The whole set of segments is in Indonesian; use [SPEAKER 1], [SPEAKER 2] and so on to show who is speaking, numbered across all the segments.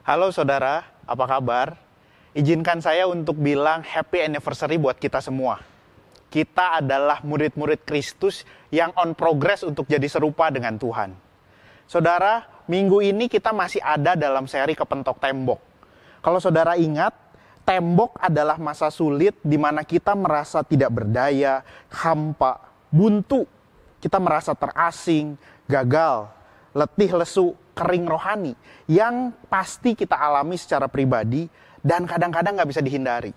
[SPEAKER 1] Halo saudara, apa kabar? Izinkan saya untuk bilang happy anniversary buat kita semua. Kita adalah murid-murid Kristus yang on progress untuk jadi serupa dengan Tuhan. Saudara, minggu ini kita masih ada dalam seri Kepentok Tembok. Kalau saudara ingat, tembok adalah masa sulit di mana kita merasa tidak berdaya, hampa, buntu. Kita merasa terasing, gagal, letih lesu, kering rohani yang pasti kita alami secara pribadi dan kadang-kadang gak bisa dihindari.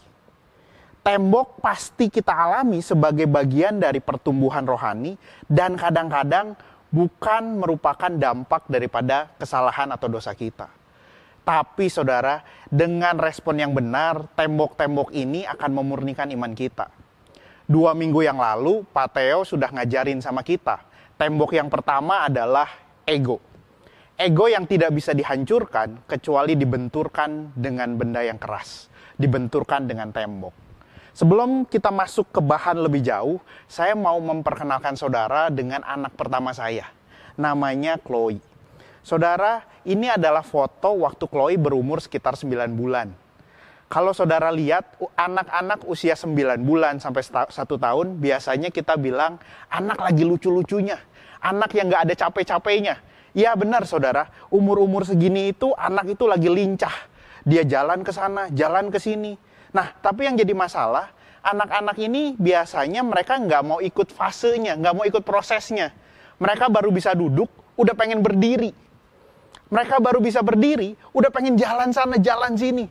[SPEAKER 1] Tembok pasti kita alami sebagai bagian dari pertumbuhan rohani dan kadang-kadang bukan merupakan dampak daripada kesalahan atau dosa kita. Tapi saudara, dengan respon yang benar, tembok-tembok ini akan memurnikan iman kita. 2 minggu yang lalu, Pak Theo sudah ngajarin sama kita. Tembok yang pertama adalah ego. Ego yang tidak bisa dihancurkan kecuali dibenturkan dengan benda yang keras. Dibenturkan dengan tembok. Sebelum kita masuk ke bahan lebih jauh, saya mau memperkenalkan saudara dengan anak pertama saya. Namanya Chloe. Saudara, ini adalah foto waktu Chloe berumur sekitar 9 bulan. Kalau saudara lihat, anak-anak usia 9 bulan sampai 1 tahun, biasanya kita bilang, anak lagi lucu-lucunya. Anak yang gak ada capek-capeknya. Ya benar saudara, umur-umur segini itu anak itu lagi lincah. Dia jalan ke sana, jalan ke sini. Nah, tapi yang jadi masalah, anak-anak ini biasanya mereka nggak mau ikut fasenya, nggak mau ikut prosesnya. Mereka baru bisa duduk, udah pengen berdiri. Mereka baru bisa berdiri, udah pengen jalan sana, jalan sini.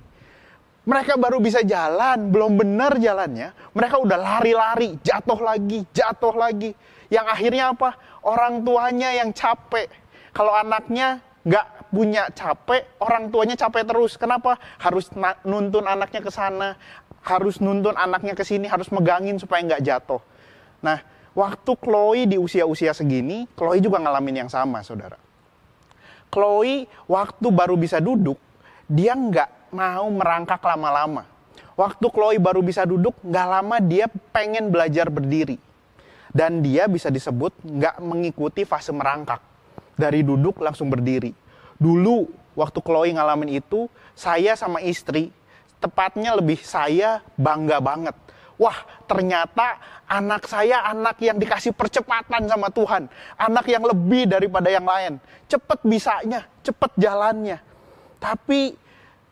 [SPEAKER 1] Mereka baru bisa jalan, belum benar jalannya, mereka udah lari-lari, jatuh lagi. Yang akhirnya apa? Orang tuanya yang capek. Kalau anaknya nggak punya capek, orang tuanya capek terus. Kenapa? Harus nuntun anaknya ke sana, harus nuntun anaknya ke sini, harus megangin supaya nggak jatuh. Nah, waktu Chloe di usia-usia segini, Chloe juga ngalamin yang sama, saudara. Chloe waktu baru bisa duduk, dia nggak mau merangkak lama-lama. Waktu Chloe baru bisa duduk, nggak lama dia pengen belajar berdiri. Dan dia bisa disebut nggak mengikuti fase merangkak. Dari duduk langsung berdiri. Dulu waktu Chloe ngalamin itu, saya sama istri, tepatnya lebih saya bangga banget. Wah, ternyata anak saya anak yang dikasih percepatan sama Tuhan. Anak yang lebih daripada yang lain. Cepet bisanya, cepet jalannya. Tapi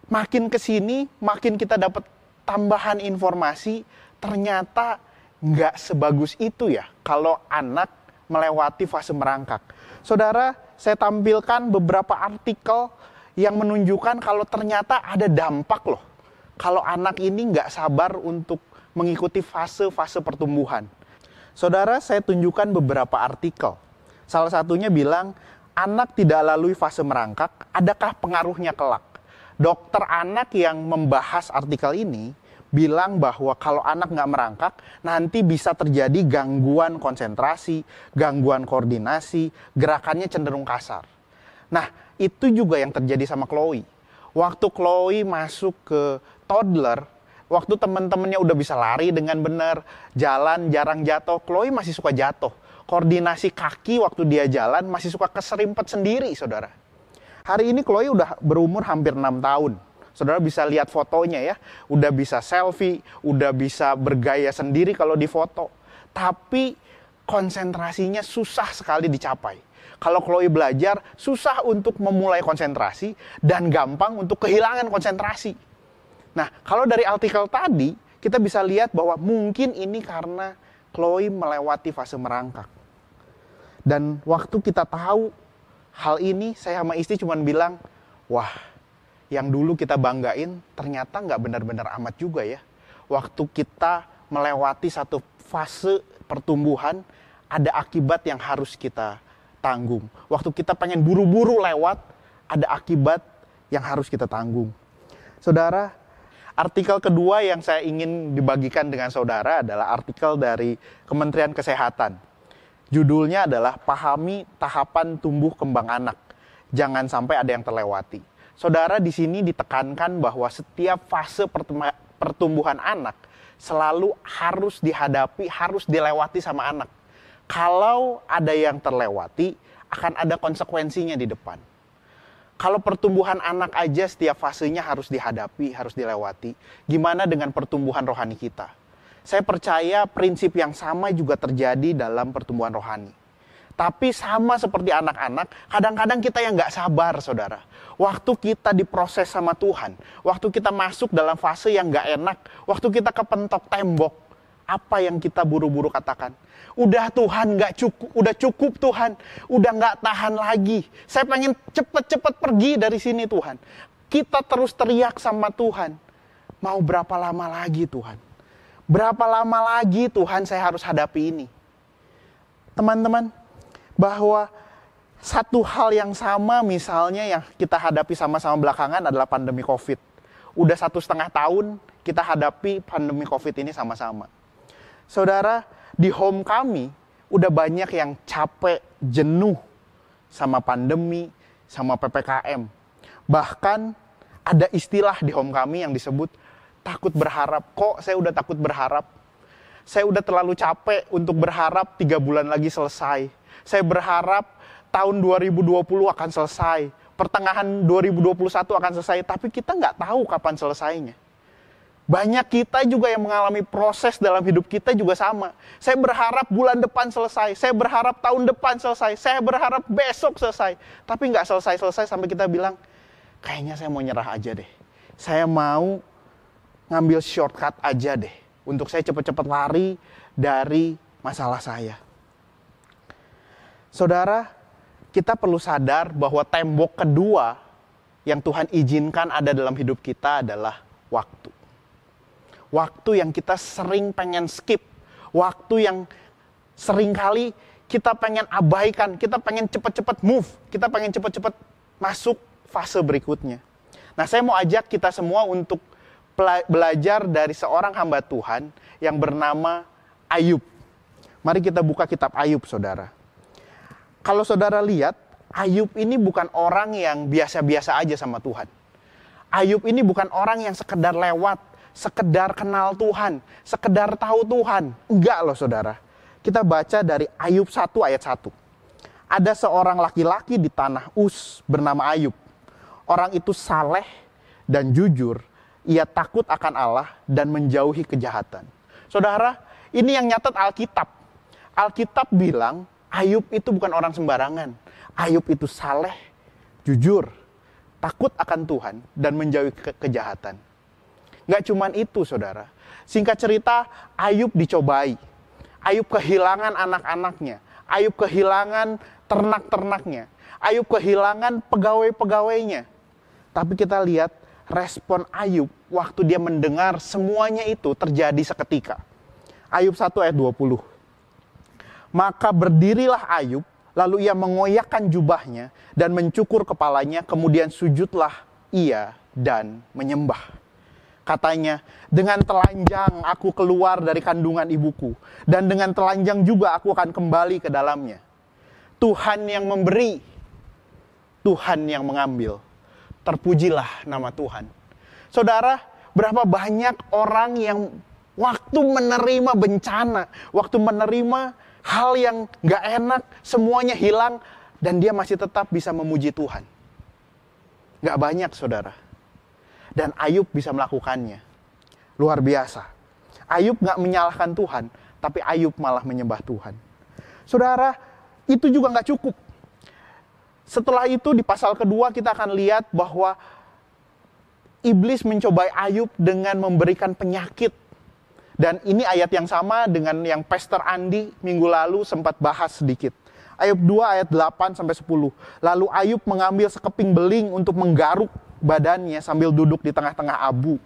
[SPEAKER 1] makin kesini, makin kita dapat tambahan informasi, ternyata nggak sebagus itu ya kalau anak melewati fase merangkak. Saudara, saya tampilkan beberapa artikel yang menunjukkan kalau ternyata ada dampak loh. Kalau anak ini nggak sabar untuk mengikuti fase-fase pertumbuhan. Saudara, saya tunjukkan beberapa artikel. Salah satunya bilang, anak tidak lalui fase merangkak, adakah pengaruhnya kelak? Dokter anak yang membahas artikel ini bilang bahwa kalau anak nggak merangkak, nanti bisa terjadi gangguan konsentrasi, gangguan koordinasi, gerakannya cenderung kasar. Nah, itu juga yang terjadi sama Chloe. Waktu Chloe masuk ke toddler, waktu teman-temannya udah bisa lari dengan benar, jalan jarang jatuh, Chloe masih suka jatuh. Koordinasi kaki waktu dia jalan masih suka keserimpet sendiri, saudara. Hari ini Chloe udah berumur hampir 6 tahun. Saudara bisa lihat fotonya ya, udah bisa selfie, udah bisa bergaya sendiri kalau di foto. Tapi konsentrasinya susah sekali dicapai. Kalau Chloe belajar, susah untuk memulai konsentrasi dan gampang untuk kehilangan konsentrasi. Nah, kalau dari artikel tadi, kita bisa lihat bahwa mungkin ini karena Chloe melewati fase merangkak. Dan waktu kita tahu hal ini, saya sama istri cuma bilang, wah, yang dulu kita banggain ternyata nggak benar-benar amat juga ya. Waktu kita melewati satu fase pertumbuhan, ada akibat yang harus kita tanggung. Waktu kita pengen buru-buru lewat, ada akibat yang harus kita tanggung. Saudara, artikel kedua yang saya ingin dibagikan dengan saudara adalah artikel dari Kementerian Kesehatan. Judulnya adalah Pahami Tahapan Tumbuh Kembang Anak. Jangan sampai ada yang terlewati. Saudara, di sini ditekankan bahwa setiap fase pertumbuhan anak selalu harus dihadapi, harus dilewati sama anak. Kalau ada yang terlewati, akan ada konsekuensinya di depan. Kalau pertumbuhan anak aja setiap fasenya harus dihadapi, harus dilewati. Gimana dengan pertumbuhan rohani kita? Saya percaya prinsip yang sama juga terjadi dalam pertumbuhan rohani. Tapi sama seperti anak-anak, kadang-kadang kita yang nggak sabar, saudara. Waktu kita diproses sama Tuhan, waktu kita masuk dalam fase yang nggak enak, waktu kita kepentok tembok, apa yang kita buru-buru katakan? Udah Tuhan, nggak cukup, udah cukup Tuhan, udah nggak tahan lagi. Saya pengen cepet-cepet pergi dari sini Tuhan. Kita terus teriak sama Tuhan. Mau berapa lama lagi Tuhan? Berapa lama lagi Tuhan saya harus hadapi ini? Teman-teman, bahwa satu hal yang sama misalnya yang kita hadapi sama-sama belakangan adalah pandemi COVID. Udah 1,5 tahun kita hadapi pandemi COVID ini sama-sama. Saudara, di home kami udah banyak yang capek, jenuh sama pandemi, sama PPKM. Bahkan ada istilah di home kami yang disebut takut berharap. Kok saya udah takut berharap? Saya udah terlalu capek untuk berharap 3 bulan lagi selesai. Saya berharap tahun 2020 akan selesai. Pertengahan 2021 akan selesai. Tapi kita nggak tahu kapan selesainya. Banyak kita juga yang mengalami proses dalam hidup kita juga sama. Saya berharap bulan depan selesai. Saya berharap tahun depan selesai. Saya berharap besok selesai. Tapi nggak selesai-selesai sampai kita bilang, kayaknya saya mau nyerah aja deh. Saya mau ngambil shortcut aja deh. Untuk saya cepat-cepat lari dari masalah saya. Saudara, kita perlu sadar bahwa tembok kedua yang Tuhan izinkan ada dalam hidup kita adalah waktu. Waktu yang kita sering pengen skip. Waktu yang sering kali kita pengen abaikan. Kita pengen cepat-cepat move. Kita pengen cepat-cepat masuk fase berikutnya. Nah, saya mau ajak kita semua untuk belajar dari seorang hamba Tuhan yang bernama Ayub. Mari kita buka kitab Ayub, saudara. Kalau saudara lihat, Ayub ini bukan orang yang biasa-biasa aja sama Tuhan. Ayub ini bukan orang yang sekedar lewat, sekedar kenal Tuhan, sekedar tahu Tuhan. Enggak loh saudara. Kita baca dari Ayub 1 ayat 1. Ada seorang laki-laki di tanah Uz bernama Ayub. Orang itu saleh dan jujur. Ia takut akan Allah dan menjauhi kejahatan. Saudara, ini yang nyatet Alkitab. Alkitab bilang Ayub itu bukan orang sembarangan. Ayub itu saleh, jujur, takut akan Tuhan dan menjauhi kejahatan. Gak cuman itu saudara. Singkat cerita, Ayub dicobai. Ayub kehilangan anak-anaknya. Ayub kehilangan ternak-ternaknya. Ayub kehilangan pegawai-pegawainya. Tapi kita lihat respon Ayub waktu dia mendengar semuanya itu terjadi seketika. Ayub 1 ayat 20. Maka berdirilah Ayub, lalu ia mengoyakkan jubahnya dan mencukur kepalanya, kemudian sujudlah ia dan menyembah. Katanya, dengan telanjang aku keluar dari kandungan ibuku, dan dengan telanjang juga aku akan kembali ke dalamnya. Tuhan yang memberi, Tuhan yang mengambil. Terpujilah nama Tuhan. Saudara, berapa banyak orang yang waktu menerima bencana, waktu menerima hal yang gak enak, semuanya hilang, dan dia masih tetap bisa memuji Tuhan. Gak banyak saudara. Dan Ayub bisa melakukannya. Luar biasa. Ayub gak menyalahkan Tuhan, tapi Ayub malah menyembah Tuhan. Saudara, itu juga gak cukup. Setelah itu di pasal kedua kita akan lihat bahwa iblis mencobai Ayub dengan memberikan penyakit. Dan ini ayat yang sama dengan yang Pastor Andi minggu lalu sempat bahas sedikit. Ayub 2 ayat 8-10. Lalu Ayub mengambil sekeping beling untuk menggaruk badannya sambil duduk di tengah-tengah abu.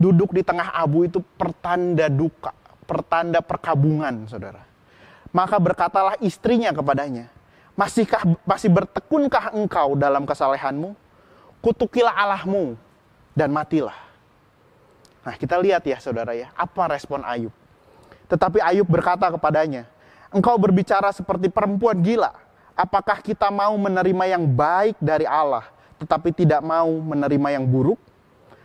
[SPEAKER 1] Duduk di tengah abu itu pertanda duka, pertanda perkabungan, saudara. Maka berkatalah istrinya kepadanya, masih bertekunkah engkau dalam kesalehanmu? Kutukilah Allahmu dan matilah. Nah, kita lihat ya saudara ya, apa respon Ayub. Tetapi Ayub berkata kepadanya, engkau berbicara seperti perempuan gila. Apakah kita mau menerima yang baik dari Allah, tetapi tidak mau menerima yang buruk?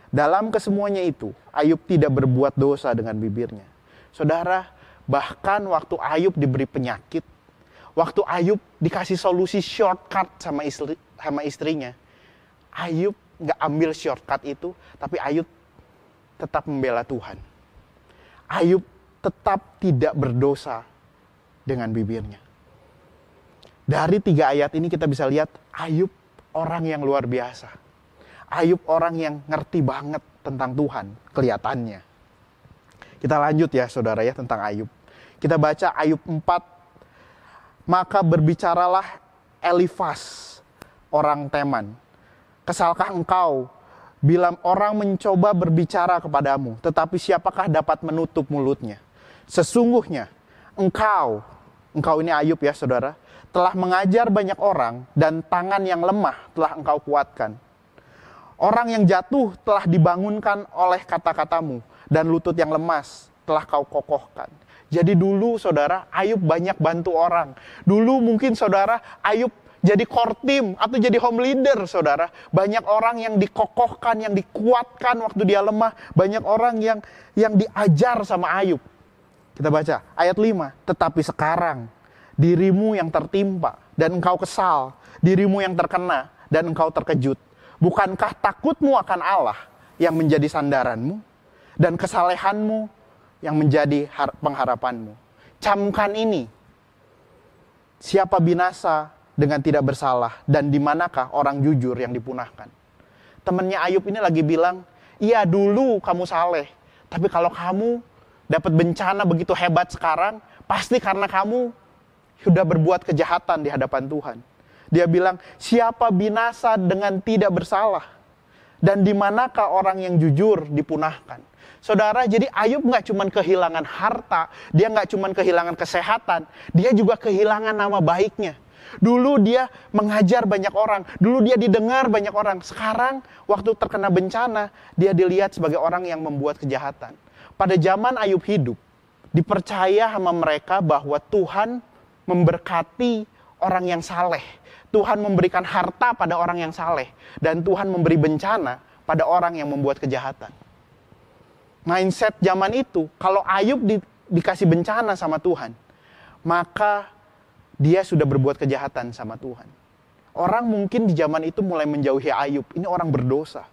[SPEAKER 1] Dalam kesemuanya itu, Ayub tidak berbuat dosa dengan bibirnya. Saudara, bahkan waktu Ayub diberi penyakit, waktu Ayub dikasih solusi shortcut sama sama istrinya, Ayub nggak ambil shortcut itu, tapi Ayub tetap membela Tuhan. Ayub tetap tidak berdosa dengan bibirnya. Dari 3 ayat ini kita bisa lihat Ayub orang yang luar biasa. Ayub orang yang ngerti banget tentang Tuhan, kelihatannya. Kita lanjut ya saudara ya tentang Ayub. Kita baca Ayub 4. Maka berbicaralah Elifas, orang Teman. Kesalkah engkau bila orang mencoba berbicara kepadamu, tetapi siapakah dapat menutup mulutnya? Sesungguhnya engkau ini Ayub ya saudara, telah mengajar banyak orang dan tangan yang lemah telah engkau kuatkan. Orang yang jatuh telah dibangunkan oleh kata-katamu dan lutut yang lemas telah kau kokohkan. Jadi dulu saudara, Ayub banyak bantu orang. Dulu mungkin saudara, Ayub jadi core team atau jadi home leader saudara. Banyak orang yang dikokohkan, yang dikuatkan waktu dia lemah. Banyak orang yang diajar sama Ayub. Kita baca ayat 5. Tetapi sekarang dirimu yang tertimpa dan engkau kesal, dirimu yang terkena dan engkau terkejut. Bukankah takutmu akan Allah yang menjadi sandaranmu dan kesalehanmu yang menjadi pengharapanmu? Camkan ini, siapa binasa dengan tidak bersalah dan di manakah orang jujur yang dipunahkan? Temannya Ayub ini lagi bilang, iya dulu kamu saleh, tapi kalau kamu dapat bencana begitu hebat sekarang, pasti karena kamu sudah berbuat kejahatan di hadapan Tuhan. Dia bilang, siapa binasa dengan tidak bersalah? Dan di manakah orang yang jujur dipunahkan? Saudara, jadi Ayub gak cuma kehilangan harta, dia gak cuma kehilangan kesehatan, dia juga kehilangan nama baiknya. Dulu dia mengajar banyak orang, dulu dia didengar banyak orang. Sekarang waktu terkena bencana, dia dilihat sebagai orang yang membuat kejahatan. Pada zaman Ayub hidup, dipercaya sama mereka bahwa Tuhan memberkati orang yang saleh. Tuhan memberikan harta pada orang yang saleh. Dan Tuhan memberi bencana pada orang yang membuat kejahatan. Mindset zaman itu, kalau Ayub dikasih bencana sama Tuhan, maka dia sudah berbuat kejahatan sama Tuhan. Orang mungkin di zaman itu mulai menjauhi Ayub. Ini orang berdosa.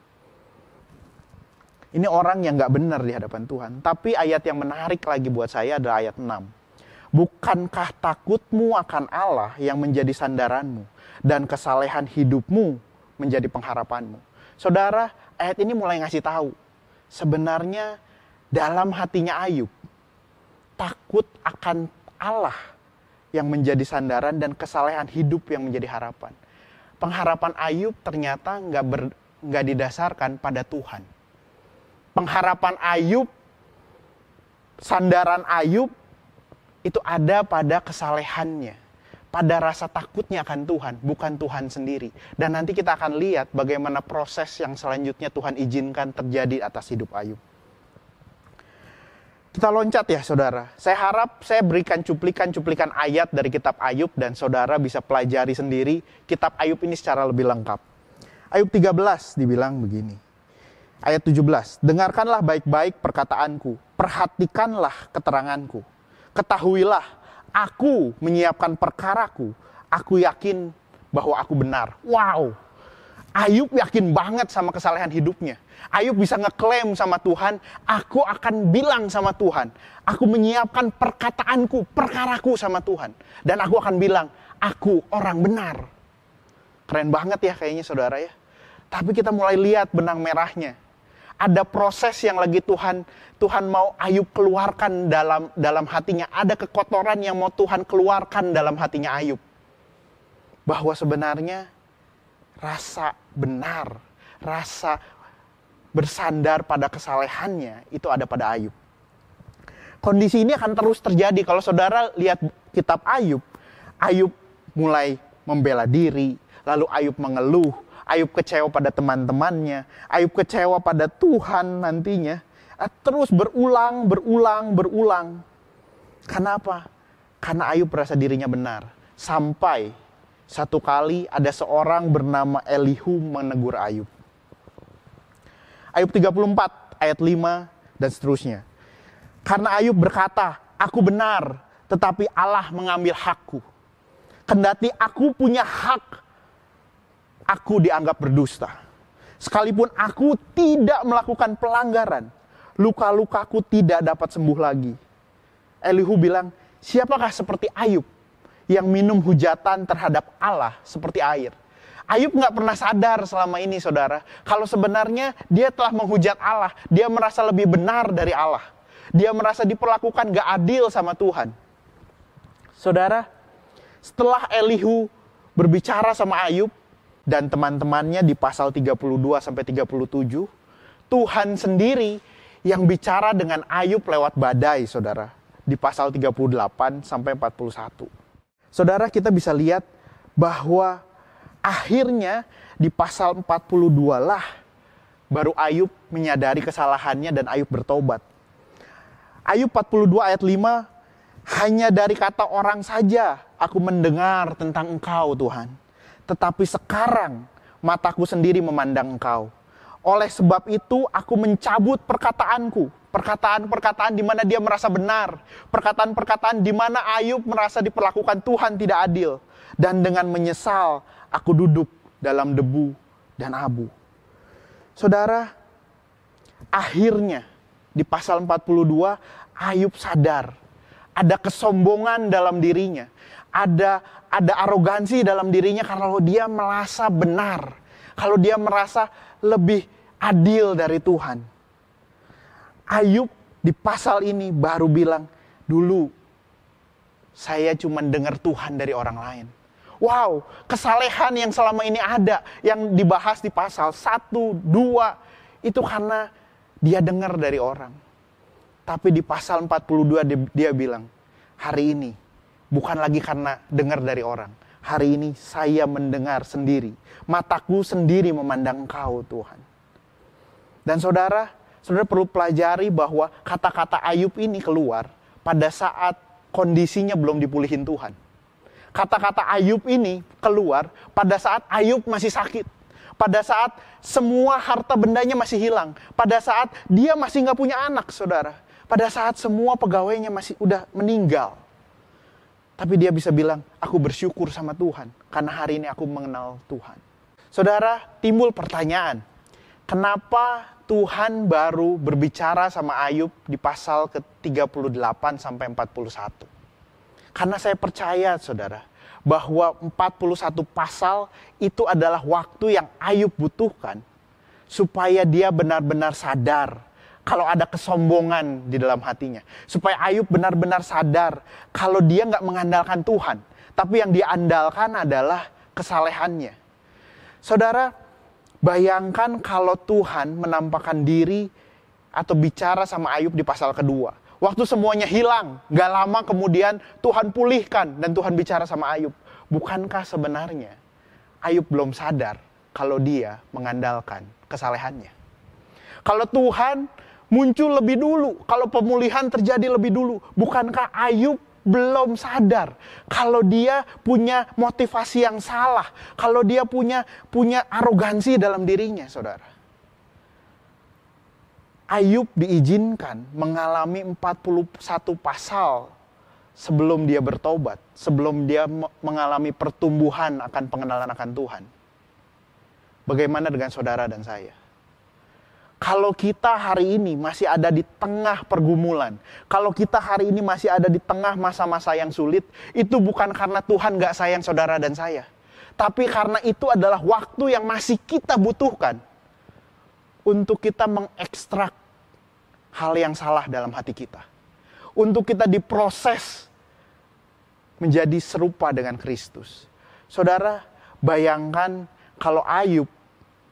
[SPEAKER 1] Ini orang yang gak benar di hadapan Tuhan. Tapi ayat yang menarik lagi buat saya adalah ayat 6. Bukankah takutmu akan Allah yang menjadi sandaranmu dan kesalehan hidupmu menjadi pengharapanmu? Saudara, ayat ini mulai ngasih tahu. Sebenarnya dalam hatinya Ayub, takut akan Allah yang menjadi sandaran dan kesalehan hidup yang menjadi harapan. Pengharapan Ayub ternyata nggak didasarkan pada Tuhan. Pengharapan Ayub, sandaran Ayub, itu ada pada kesalehannya, pada rasa takutnya akan Tuhan, bukan Tuhan sendiri. Dan nanti kita akan lihat bagaimana proses yang selanjutnya Tuhan izinkan terjadi atas hidup Ayub. Kita loncat ya saudara. Saya harap saya berikan cuplikan ayat dari kitab Ayub dan saudara bisa pelajari sendiri kitab Ayub ini secara lebih lengkap. Ayub 13 dibilang begini. Ayat 17. Dengarkanlah baik-baik perkataanku, perhatikanlah keteranganku. Ketahuilah, aku menyiapkan perkaraku, aku yakin bahwa aku benar. Wow, Ayub yakin banget sama kesalehan hidupnya. Ayub bisa ngeklaim sama Tuhan, aku akan bilang sama Tuhan, aku menyiapkan perkataanku, perkaraku sama Tuhan. Dan aku akan bilang, aku orang benar. Keren banget ya kayaknya saudara ya. Tapi kita mulai lihat benang merahnya. Ada proses yang lagi Tuhan mau Ayub keluarkan dalam hatinya. Ada kekotoran yang mau Tuhan keluarkan dalam hatinya Ayub. Bahwa sebenarnya rasa benar, rasa bersandar pada kesalehannya itu ada pada Ayub. Kondisi ini akan terus terjadi. Kalau saudara lihat kitab Ayub, Ayub mulai membela diri, lalu Ayub mengeluh, Ayub kecewa pada teman-temannya, Ayub kecewa pada Tuhan nantinya. Terus berulang. Kenapa? Karena Ayub merasa dirinya benar. Sampai satu kali ada seorang bernama Elihu menegur Ayub. Ayub 34 ayat 5 dan seterusnya. Karena Ayub berkata, aku benar, tetapi Allah mengambil hakku. Kendati aku punya hak aku dianggap berdusta. Sekalipun aku tidak melakukan pelanggaran, luka-lukaku tidak dapat sembuh lagi. Elihu bilang, siapakah seperti Ayub yang minum hujatan terhadap Allah seperti air? Ayub gak pernah sadar selama ini, saudara, kalau sebenarnya dia telah menghujat Allah. Dia merasa lebih benar dari Allah. Dia merasa diperlakukan gak adil sama Tuhan. Saudara, setelah Elihu berbicara sama Ayub dan teman-temannya di pasal 32-37, Tuhan sendiri yang bicara dengan Ayub lewat badai, saudara, di pasal 38-41. Saudara, kita bisa lihat bahwa akhirnya di pasal 42 lah baru Ayub menyadari kesalahannya dan Ayub bertobat. Ayub 42 ayat 5, hanya dari kata orang saja aku mendengar tentang Engkau, Tuhan. Tetapi sekarang mataku sendiri memandang Engkau. Oleh sebab itu aku mencabut perkataanku. Perkataan-perkataan di mana dia merasa benar. Perkataan-perkataan di mana Ayub merasa diperlakukan Tuhan tidak adil. Dan dengan menyesal aku duduk dalam debu dan abu. Saudara, akhirnya di pasal 42 Ayub sadar. Ada kesombongan dalam dirinya. Ada arogansi dalam dirinya kalau dia merasa benar. Kalau dia merasa lebih adil dari Tuhan. Ayub di pasal ini baru bilang, dulu saya cuma dengar Tuhan dari orang lain. Wow, kesalehan yang selama ini ada, yang dibahas di pasal 1, 2, itu karena dia dengar dari orang. Tapi di pasal 42 dia bilang, hari ini bukan lagi karena dengar dari orang. Hari ini saya mendengar sendiri. Mataku sendiri memandang Engkau, Tuhan. Dan saudara perlu pelajari bahwa kata-kata Ayub ini keluar pada saat kondisinya belum dipulihin Tuhan. Kata-kata Ayub ini keluar pada saat Ayub masih sakit. Pada saat semua harta bendanya masih hilang. Pada saat dia masih gak punya anak, saudara. Pada saat semua pegawainya masih udah meninggal. Tapi dia bisa bilang, aku bersyukur sama Tuhan. Karena hari ini aku mengenal Tuhan. Saudara, timbul pertanyaan. Kenapa Tuhan baru berbicara sama Ayub di pasal ke-38 sampai 41? Karena saya percaya, saudara, bahwa 41 pasal itu adalah waktu yang Ayub butuhkan. Supaya dia benar-benar sadar kalau ada kesombongan di dalam hatinya. Supaya Ayub benar-benar sadar kalau dia gak mengandalkan Tuhan. Tapi yang dia andalkan adalah kesalehannya. Saudara, bayangkan kalau Tuhan menampakkan diri atau bicara sama Ayub di pasal kedua. Waktu semuanya hilang, gak lama kemudian Tuhan pulihkan dan Tuhan bicara sama Ayub. Bukankah sebenarnya Ayub belum sadar kalau dia mengandalkan kesalehannya? Kalau Tuhan muncul lebih dulu, kalau pemulihan terjadi lebih dulu, bukankah Ayub belum sadar kalau dia punya motivasi yang salah, kalau dia punya arogansi dalam dirinya, saudara? Ayub diizinkan mengalami 41 pasal sebelum dia bertobat, sebelum dia mengalami pertumbuhan akan pengenalan akan Tuhan. Bagaimana dengan saudara dan saya? Kalau kita hari ini masih ada di tengah pergumulan, kalau kita hari ini masih ada di tengah masa-masa yang sulit, itu bukan karena Tuhan gak sayang saudara dan saya. Tapi karena itu adalah waktu yang masih kita butuhkan untuk kita mengekstrak hal yang salah dalam hati kita. Untuk kita diproses menjadi serupa dengan Kristus. Saudara, bayangkan kalau Ayub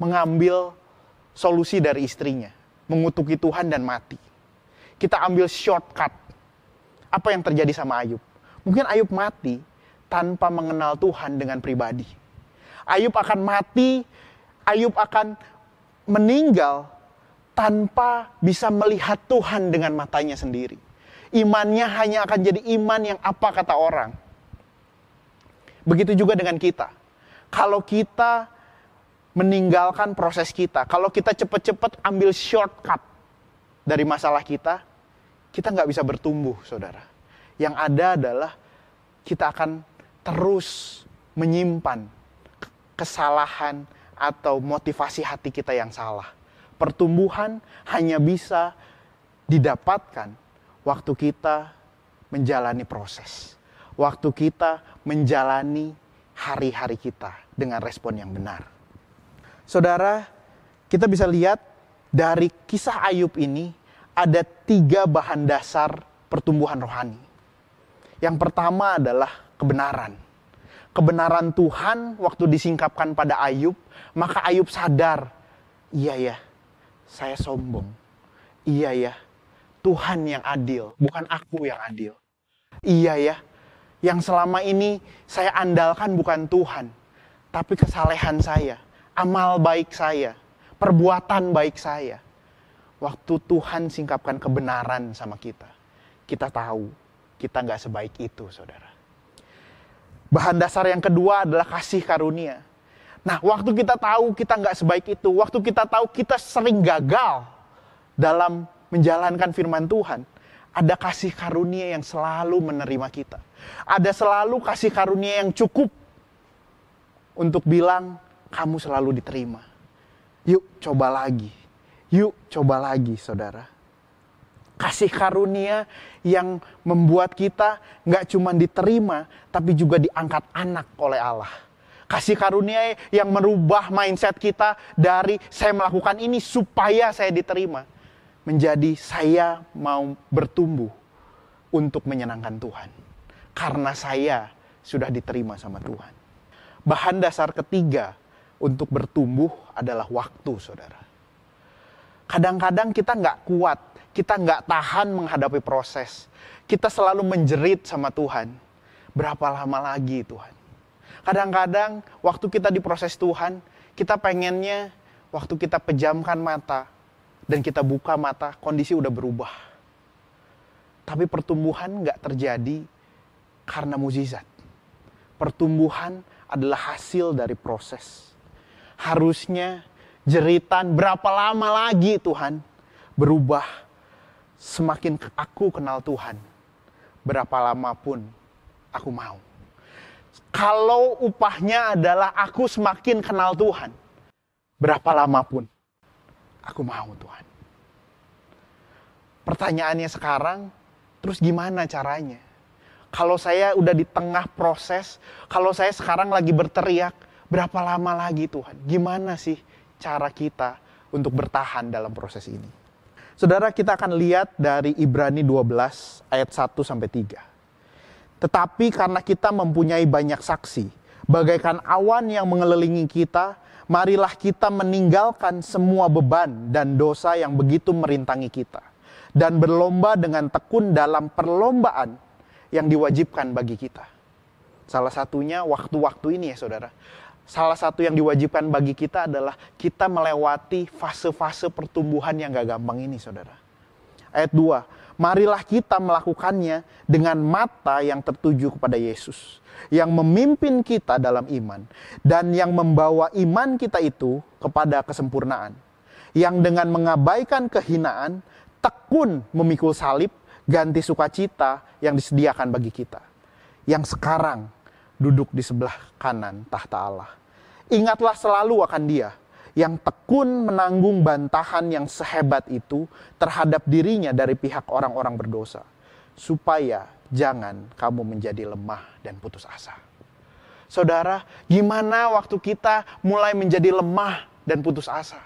[SPEAKER 1] mengambil solusi dari istrinya, mengutuki Tuhan dan mati. Kita ambil shortcut. Apa yang terjadi sama Ayub? Mungkin Ayub mati tanpa mengenal Tuhan dengan pribadi. Ayub akan mati, Ayub akan meninggal tanpa bisa melihat Tuhan dengan matanya sendiri. Imannya hanya akan jadi iman yang apa kata orang. Begitu juga dengan kita. Kalau kita meninggalkan proses kita, kalau kita cepat-cepat ambil shortcut dari masalah kita nggak bisa bertumbuh, saudara. Yang ada adalah kita akan terus menyimpan kesalahan atau motivasi hati kita yang salah. Pertumbuhan hanya bisa didapatkan waktu kita menjalani proses. Waktu kita menjalani hari-hari kita dengan respon yang benar. Saudara, kita bisa lihat dari kisah Ayub ini ada 3 bahan dasar pertumbuhan rohani. Yang pertama adalah kebenaran. Kebenaran Tuhan waktu disingkapkan pada Ayub, maka Ayub sadar, iya ya, saya sombong. Iya ya, Tuhan yang adil, bukan aku yang adil. Iya ya, yang selama ini saya andalkan bukan Tuhan, tapi kesalehan saya, amal baik saya, perbuatan baik saya. Waktu Tuhan singkapkan kebenaran sama kita, kita tahu kita gak sebaik itu, saudara. Bahan dasar yang kedua adalah kasih karunia. Nah, waktu kita tahu kita nggak sebaik itu, waktu kita tahu kita sering gagal dalam menjalankan firman Tuhan, ada kasih karunia yang selalu menerima kita. Ada selalu kasih karunia yang cukup untuk bilang, kamu selalu diterima. Yuk coba lagi, yuk coba lagi, saudara. Kasih karunia yang membuat kita nggak cuma diterima, tapi juga diangkat anak oleh Allah. Kasih karunia yang merubah mindset kita dari saya melakukan ini supaya saya diterima, menjadi saya mau bertumbuh untuk menyenangkan Tuhan. Karena saya sudah diterima sama Tuhan. Bahan dasar ketiga untuk bertumbuh adalah waktu, saudara. Kadang-kadang kita nggak kuat, kita nggak tahan menghadapi proses. Kita selalu menjerit sama Tuhan. Berapa lama lagi Tuhan? Kadang-kadang waktu kita diproses Tuhan, kita pengennya waktu kita pejamkan mata dan kita buka mata, kondisi udah berubah. Tapi pertumbuhan nggak terjadi karena mukjizat. Pertumbuhan adalah hasil dari proses. Harusnya jeritan berapa lama lagi Tuhan berubah. Semakin aku kenal Tuhan, berapa lama pun aku mau. Kalau upahnya adalah aku semakin kenal Tuhan, berapa lama pun aku mau Tuhan. Pertanyaannya sekarang, terus gimana caranya? Kalau saya udah di tengah proses, kalau saya sekarang lagi berteriak, berapa lama lagi Tuhan? Gimana sih cara kita untuk bertahan dalam proses ini? Saudara, kita akan lihat dari Ibrani 12 ayat 1-3. Tetapi karena kita mempunyai banyak saksi, bagaikan awan yang mengelilingi kita, marilah kita meninggalkan semua beban dan dosa yang begitu merintangi kita. Dan berlomba dengan tekun dalam perlombaan yang diwajibkan bagi kita. Salah satunya waktu-waktu ini ya saudara. Salah satu yang diwajibkan bagi kita adalah kita melewati fase-fase pertumbuhan yang gak gampang ini, saudara. Ayat 2, marilah kita melakukannya dengan mata yang tertuju kepada Yesus, yang memimpin kita dalam iman, dan yang membawa iman kita itu kepada kesempurnaan, yang dengan mengabaikan kehinaan, tekun memikul salib, ganti sukacita yang disediakan bagi kita, yang sekarang duduk di sebelah kanan tahta Allah. Ingatlah selalu akan Dia yang tekun menanggung bantahan yang sehebat itu terhadap dirinya dari pihak orang-orang berdosa, supaya jangan kamu menjadi lemah dan putus asa. Saudara, gimana waktu kita mulai menjadi lemah dan putus asa?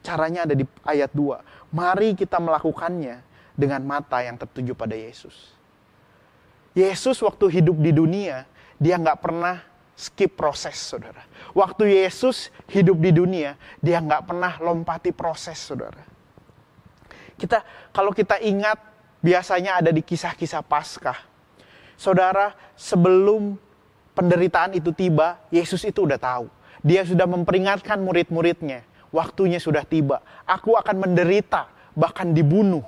[SPEAKER 1] Caranya ada di ayat 2. Mari kita melakukannya dengan mata yang tertuju pada Yesus. Yesus waktu hidup di dunia, Dia nggak pernah skip proses, saudara. Waktu Yesus hidup di dunia, Dia nggak pernah lompati proses, saudara. Kalau kita ingat, biasanya ada di kisah-kisah Paskah. Saudara, sebelum penderitaan itu tiba, Yesus itu udah tahu. Dia sudah memperingatkan murid-muridnya, waktunya sudah tiba. Aku akan menderita, bahkan dibunuh,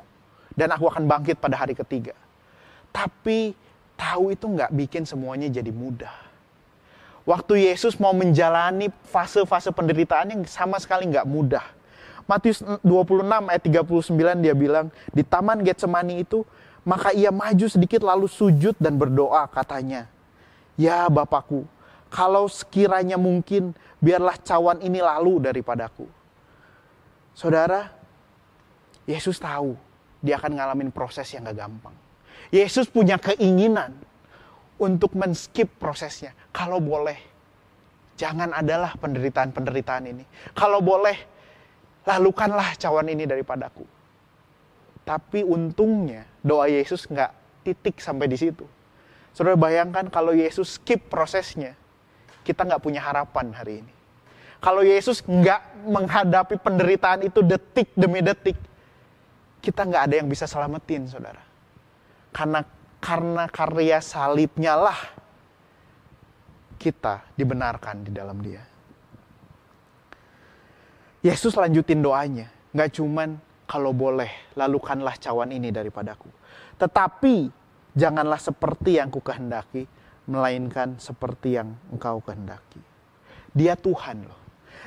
[SPEAKER 1] dan aku akan bangkit pada hari ketiga. Tapi tahu itu nggak bikin semuanya jadi mudah. Waktu Yesus mau menjalani fase-fase penderitaan yang sama sekali nggak mudah. Matius 26 ayat 39 dia bilang, di Taman Getsemani itu, maka ia maju sedikit lalu sujud dan berdoa katanya, ya Bapakku, Kalau sekiranya mungkin, biarlah cawan ini lalu daripadaku. Saudara, Yesus tahu dia akan ngalamin proses yang gak gampang. Yesus punya keinginan untuk men-skip prosesnya. Kalau boleh, jangan adalah penderitaan-penderitaan ini. Kalau boleh, lalukanlah cawan ini daripadaku. Tapi untungnya doa Yesus gak titik sampai di situ. Saudara bayangkan kalau Yesus skip prosesnya, kita gak punya harapan hari ini. Kalau Yesus nggak menghadapi penderitaan itu detik demi detik, kita nggak ada yang bisa selamatin, saudara. Karena karya salibnya lah kita dibenarkan di dalam dia. Yesus lanjutin doanya, nggak cuman kalau boleh lalukanlah cawan ini daripadaku, tetapi janganlah seperti yang kukehendaki, melainkan seperti yang engkau kehendaki. Dia Tuhan loh.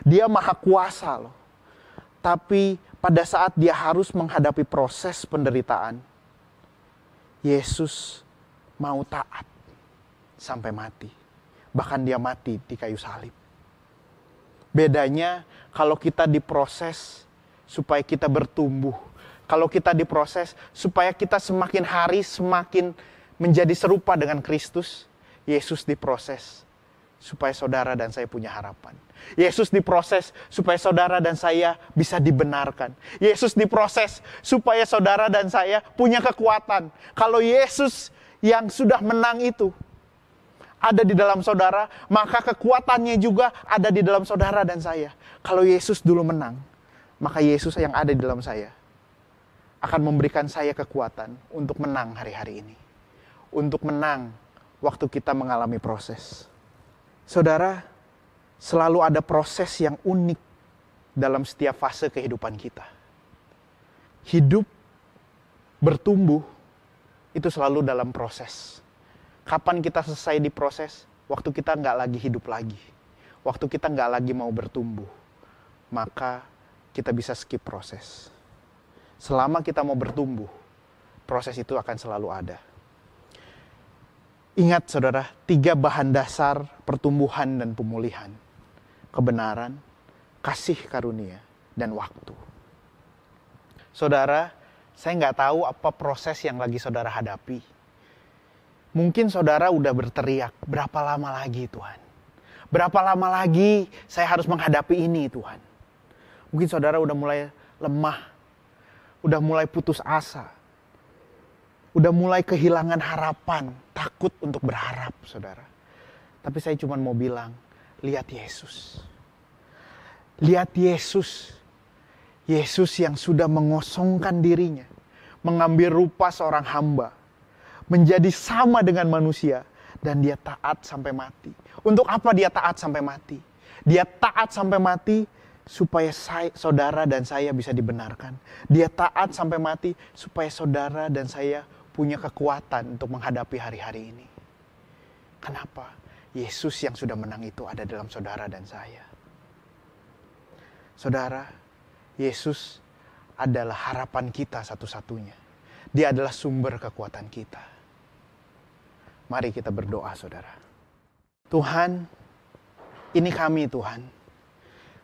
[SPEAKER 1] Dia maha kuasa loh. Tapi pada saat dia harus menghadapi proses penderitaan, Yesus mau taat sampai mati. Bahkan dia mati di kayu salib. Bedanya kalau kita diproses supaya kita bertumbuh. Kalau kita diproses supaya kita semakin hari semakin menjadi serupa dengan Kristus. Yesus diproses supaya saudara dan saya punya harapan. Yesus diproses supaya saudara dan saya bisa dibenarkan. Yesus diproses supaya saudara dan saya punya kekuatan. Kalau Yesus yang sudah menang itu ada di dalam saudara, maka kekuatannya juga ada di dalam saudara dan saya. Kalau Yesus dulu menang, maka Yesus yang ada di dalam saya akan memberikan saya kekuatan untuk menang hari-hari ini. Untuk menang waktu kita mengalami proses. Saudara, selalu ada proses yang unik dalam setiap fase kehidupan kita. Hidup, bertumbuh, itu selalu dalam proses. Kapan kita selesai di proses? Waktu kita nggak lagi hidup lagi. Waktu kita nggak lagi mau bertumbuh. Maka kita bisa skip proses. Selama kita mau bertumbuh, proses itu akan selalu ada. Ingat saudara, 3 bahan dasar pertumbuhan dan pemulihan. Kebenaran, kasih karunia, dan waktu. Saudara, saya nggak tahu apa proses yang lagi saudara hadapi. Mungkin saudara udah berteriak, berapa lama lagi Tuhan? Berapa lama lagi saya harus menghadapi ini Tuhan? Mungkin saudara udah mulai lemah, udah mulai putus asa. Udah mulai kehilangan harapan, takut untuk berharap, saudara. Tapi saya cuma mau bilang, lihat Yesus. Lihat Yesus. Yesus yang sudah mengosongkan dirinya, mengambil rupa seorang hamba, menjadi sama dengan manusia, dan dia taat sampai mati. Untuk apa dia taat sampai mati? Dia taat sampai mati supaya saudara dan saya bisa dibenarkan. Dia taat sampai mati supaya saudara dan saya punya kekuatan untuk menghadapi hari-hari ini. Kenapa? Yesus yang sudah menang itu ada dalam saudara dan saya. Saudara, Yesus adalah harapan kita satu-satunya. Dia adalah sumber kekuatan kita. Mari kita berdoa, saudara. Tuhan, ini kami Tuhan.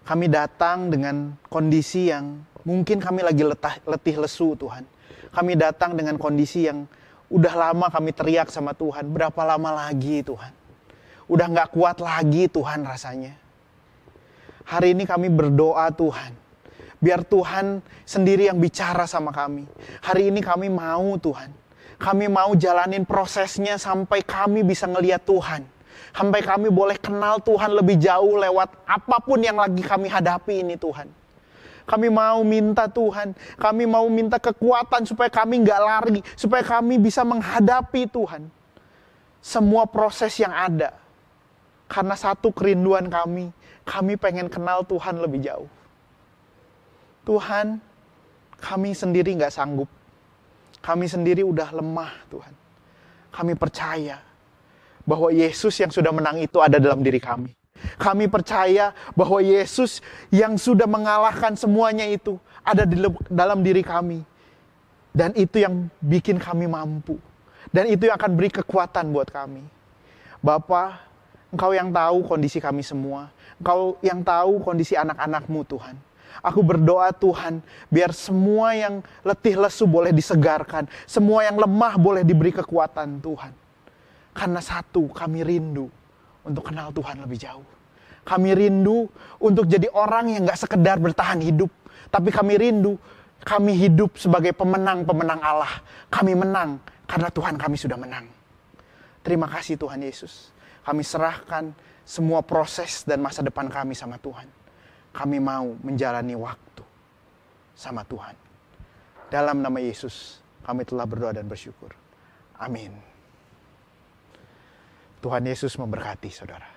[SPEAKER 1] Kami datang dengan kondisi yang mungkin kami lagi letih lesu Tuhan. Kami datang dengan kondisi yang udah lama kami teriak sama Tuhan. Berapa lama lagi Tuhan? Udah gak kuat lagi Tuhan rasanya. Hari ini kami berdoa Tuhan. Biar Tuhan sendiri yang bicara sama kami. Hari ini kami mau Tuhan. Kami mau jalanin prosesnya sampai kami bisa ngelihat Tuhan. Sampai kami boleh kenal Tuhan lebih jauh lewat apapun yang lagi kami hadapi ini Tuhan. Kami mau minta Tuhan, kami mau minta kekuatan supaya kami nggak lari, supaya kami bisa menghadapi Tuhan. Semua proses yang ada. Karena satu kerinduan kami pengen kenal Tuhan lebih jauh. Tuhan, kami sendiri nggak sanggup. Kami sendiri udah lemah Tuhan. Kami percaya bahwa Yesus yang sudah menang itu ada dalam diri kami. Kami percaya bahwa Yesus yang sudah mengalahkan semuanya itu ada di dalam diri kami. Dan itu yang bikin kami mampu. Dan itu yang akan beri kekuatan buat kami. Bapa, Engkau yang tahu kondisi kami semua. Engkau yang tahu kondisi anak-anak-Mu Tuhan. Aku berdoa Tuhan, biar semua yang letih lesu boleh disegarkan. Semua yang lemah boleh diberi kekuatan Tuhan. Karena satu, kami rindu untuk kenal Tuhan lebih jauh. Kami rindu untuk jadi orang yang gak sekedar bertahan hidup. Tapi kami rindu, kami hidup sebagai pemenang-pemenang Allah. Kami menang karena Tuhan kami sudah menang. Terima kasih Tuhan Yesus. Kami serahkan semua proses dan masa depan kami sama Tuhan. Kami mau menjalani waktu sama Tuhan. Dalam nama Yesus, kami telah berdoa dan bersyukur. Amin. Tuhan Yesus memberkati saudara.